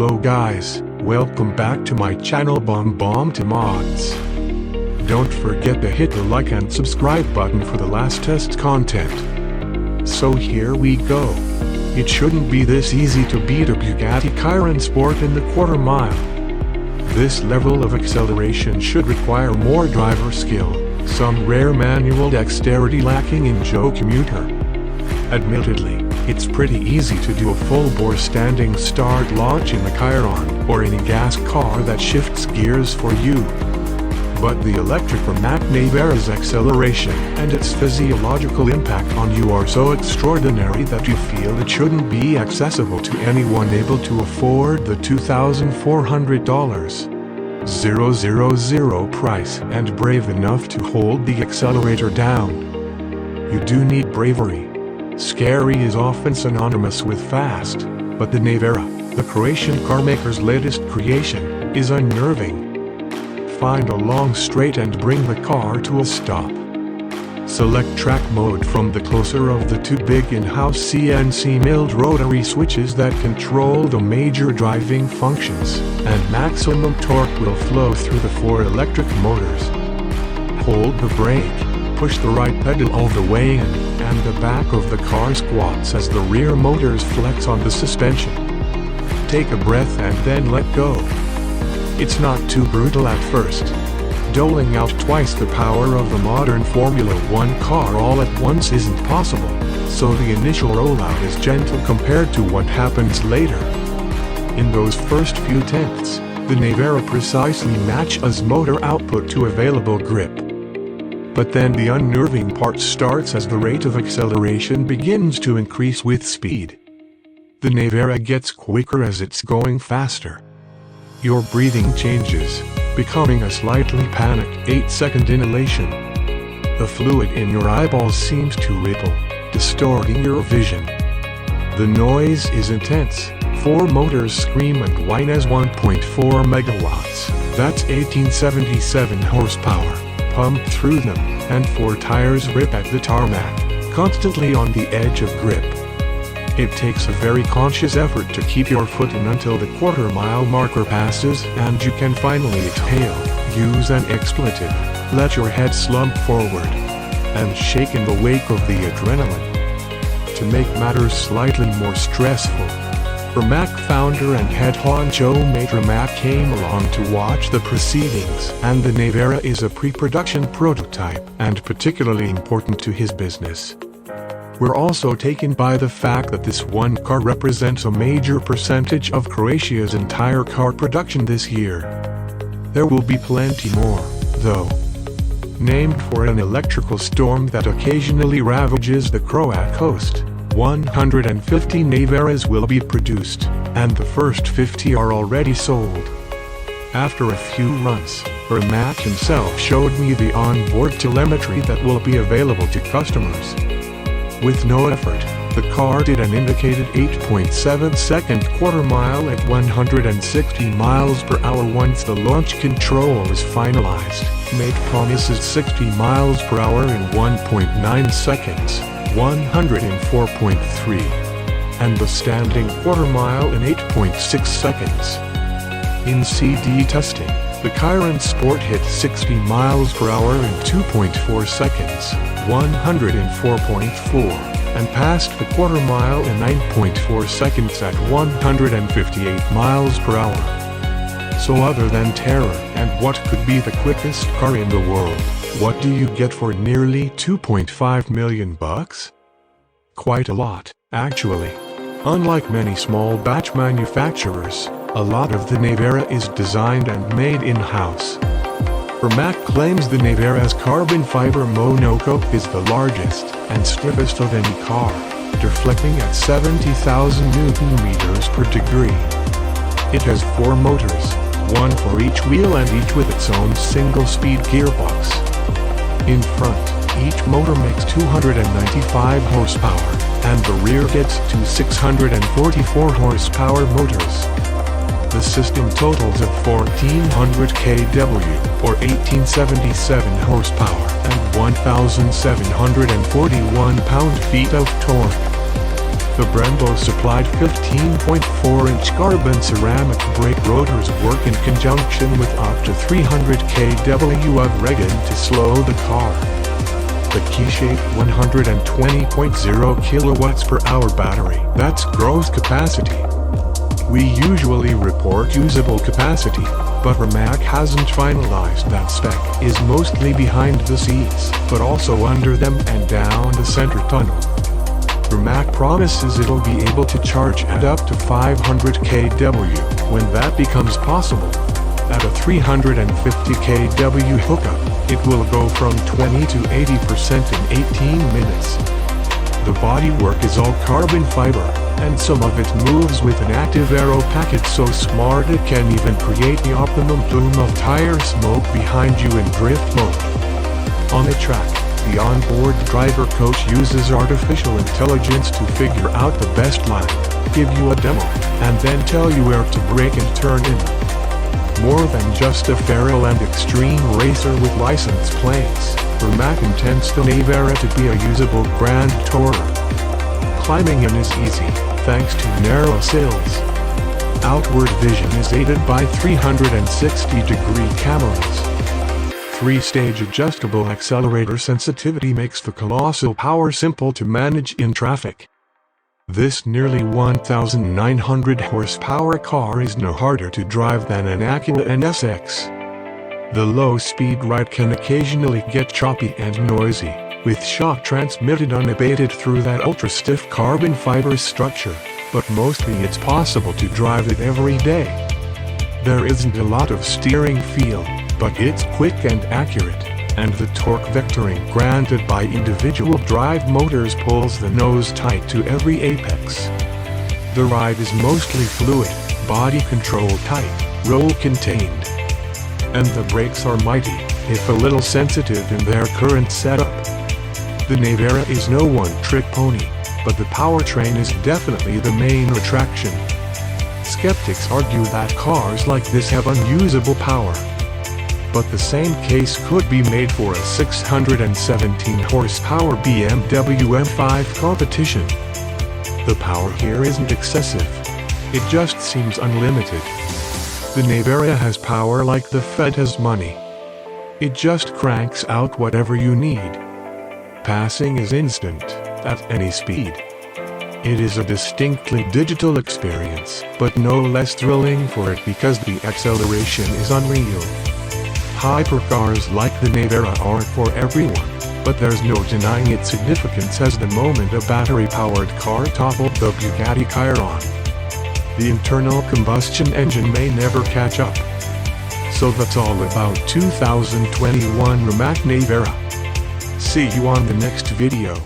Hello guys, welcome back to my channel Bomb to Mods. Don't forget to hit the like and subscribe button for the last test content. So here we go. It shouldn't be this easy to beat a bugattichirron Sport in the quarter mile. This level of acceleration should require more driver skill, some rare manual dexterity lacking in Joe Commuter. Admittedly, it's pretty easy to do a full-bore standing start launch in the Chiron or any gas car that shifts gears for you. But the electric rimacnivera's acceleration and its physiological impact on you are so extraordinary that you feel it shouldn't be accessible to anyone able to afford the $2,400 price and brave enough to hold the accelerator down. You do need bravery. Scary is often synonymous with fast, but the Nivera, the Croatian carmaker's latest creation, is unnerving. Find a long straight and bring the car to a stop. Select track mode from the closer of the two big in-house CNC milled rotary switches that control the major driving functions, and maximum torque will flow through the four electric motors. Hold the brake, push the right pedal all the way in, and the back of the car squats as the rear motors flex on the suspension. Take a breath and then let go. It's not too brutal at first. Doling out twice the power of the modern Formula One car all at once isn't possible, so the initial rollout is gentle compared to what happens later. In those first few tenths, the Nivera precisely matches motor output to available grip. But then the unnerving part starts as the rate of acceleration begins to increase with speed. The Nivera gets quicker as it's going faster. Your breathing changes, becoming a slightly panicked 8-second inhalation. The fluid in your eyeballs seems to ripple, distorting your vision. The noise is intense. 4 motors scream and whine as 1.4 megawatts, that's 1877 horsepower, pump through them, and 4 tires rip at the tarmac, constantly on the edge of grip. It takes a very conscious effort to keep your foot in until the quarter-mile marker passes and you can finally exhale, use an expletive, let your head slump forward, and shake in the wake of the adrenaline. To make matters slightly more stressful, Rimac founder and head honcho Mate Rimac came along to watch the proceedings, and the Nivera is a pre-production prototype and particularly important to his business. We're also taken by the fact that this one car represents a major percentage of Croatia's entire car production this year. There will be plenty more, though. Named for an electrical storm that occasionally ravages the Croat coast, 150 Niveras will be produced, and the first 50 are already sold. After a few months, Rimac himself showed me the onboard telemetry that will be available to customers. With no effort, the car did an indicated 8.7-second quarter mile at 160 miles per hour once the launch control is finalized. Mate promises 60 miles per hour in 1.9 seconds, 104.3, and the standing quarter mile in 8.6 seconds. In CD testing, the Chiron Sport hit 60 miles per hour in 2.4 seconds, 104.4, and passed the quarter mile in 9.4 seconds at 158 miles per hour. So other than terror and what could be the quickest car in the world, what do you get for nearly $2.5 million? Quite a lot, actually. Unlike many small batch manufacturers, a lot of the Nivera is designed and made in-house. Rimac claims the Nivera's carbon fiber monocoque is the largest and stiffest of any car, deflecting at 70,000 Nm per degree. It has 4 motors, 1 for each wheel and each with its own single-speed gearbox. In front, each motor makes 295 horsepower, and the rear gets 2 644 horsepower motors. The system totals of 1400 kW, or 1877 horsepower, and 1,741 pound-feet of torque. The Brembo supplied 15.4-inch carbon ceramic brake rotors work in conjunction with up to 300 kW of regen to slow the car. The key-shaped 120.0 kilowatts per hour battery, that's gross capacity. We usually report usable capacity, but Rimac hasn't finalized that spec, is mostly behind the seats, but also under them and down the center tunnel. Rimac promises it'll be able to charge at up to 500 kW when that becomes possible. At a 350 kW hookup, it will go from 20 to 80% in 18 minutes. The bodywork is all carbon fiber, and some of it moves with an active aero package so smart it can even create the optimum plume of tire smoke behind you in drift mode. On the track, the onboard driver coach uses artificial intelligence to figure out the best line, give you a demo, and then tell you where to brake and turn in. More than just a feral and extreme racer with license plates, Rimac intends the Nivera to be a usable grand tourer. Climbing in is easy, thanks to narrow sills. Outward vision is aided by 360-degree cameras. 3-stage adjustable accelerator sensitivity makes the colossal power simple to manage in traffic. This nearly 1,900 horsepower car is no harder to drive than an Acura NSX. The low-speed ride can occasionally get choppy and noisy, with shock transmitted unabated through that ultra-stiff carbon fiber structure, but mostly it's possible to drive it every day. There isn't a lot of steering feel, but it's quick and accurate, and the torque vectoring granted by individual drive motors pulls the nose tight to every apex. The ride is mostly fluid, body control tight, roll contained. And the brakes are mighty, if a little sensitive in their current setup. The Nivera is no one-trick pony, but the powertrain is definitely the main attraction. Skeptics argue that cars like this have unusable power. But the same case could be made for a 617 horsepower BMW M5 competition. The power here isn't excessive. It just seems unlimited. The Nivera has power like the Fed has money. It just cranks out whatever you need. Passing is instant, at any speed. It is a distinctly digital experience, but no less thrilling for it because the acceleration is unreal. Hypercars like the Nivera aren't for everyone, but there's no denying its significance as the moment a battery-powered car toppled the bugattichirron. The internal combustion engine may never catch up. So that's all about 2021 Rimac Nivera. See you on the next video.